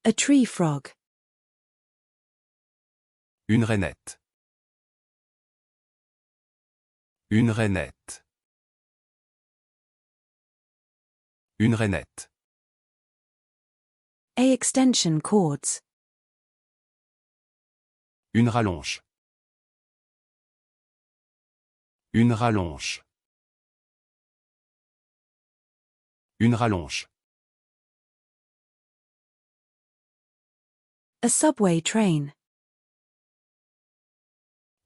A tree frog. Une rainette. Une rainette. Une rainette. A extension cords. Une rallonge. Une rallonge. Une rallonge. A subway train.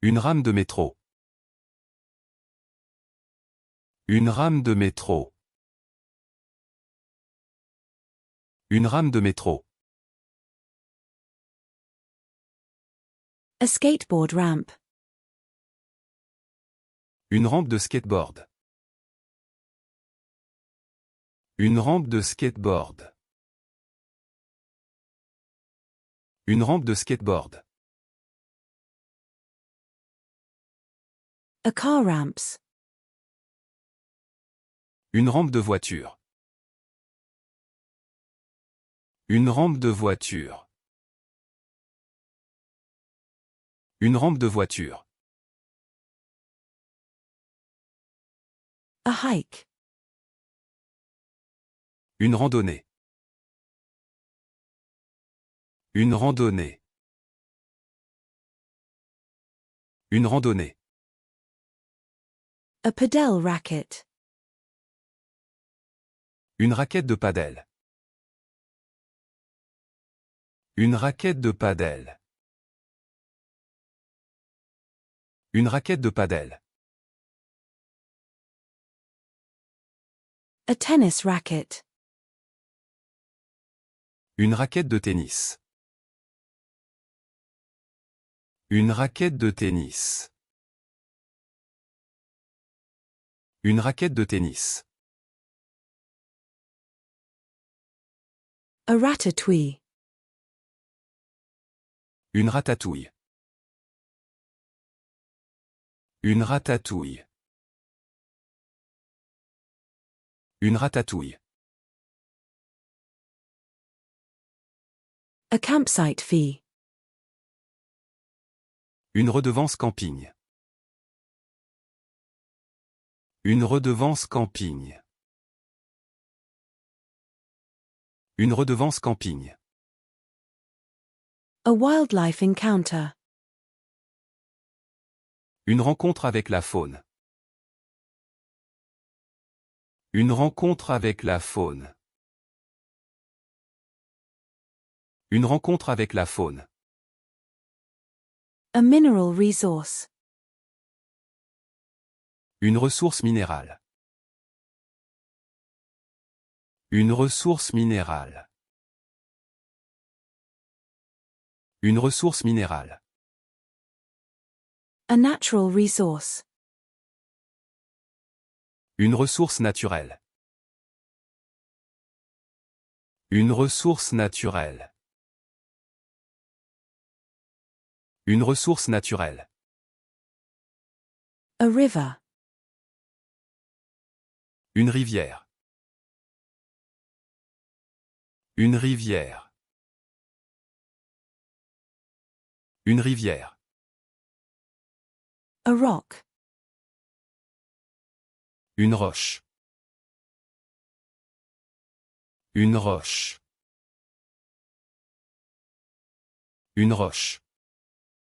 Une rame de métro. Une rame de métro. Une rame de métro. A skateboard ramp. Une rampe de skateboard. Une rampe de skateboard. Une rampe de skateboard. A car ramps. Une rampe de voiture. Une rampe de voiture. Une rampe de voiture. A hike. Une randonnée. Une randonnée. Une randonnée. A padel racket. Une raquette de padel. Une raquette de padel. Une raquette de padel. A tennis racket. Une raquette de tennis. Une raquette de tennis. Une raquette de tennis. A ratatouille. Une ratatouille. Une ratatouille. Une ratatouille. A campsite fee. Une redevance camping. Une redevance camping. Une redevance camping. A wildlife encounter. Une rencontre avec la faune. Une rencontre avec la faune. Une rencontre avec la faune. A mineral resource. Une ressource minérale. Une ressource minérale. Une ressource minérale. A natural resource. Une ressource naturelle. Une ressource naturelle. Une ressource naturelle. A river. Une rivière. Une rivière. Une rivière. A rock. Une roche. Une roche. Une roche.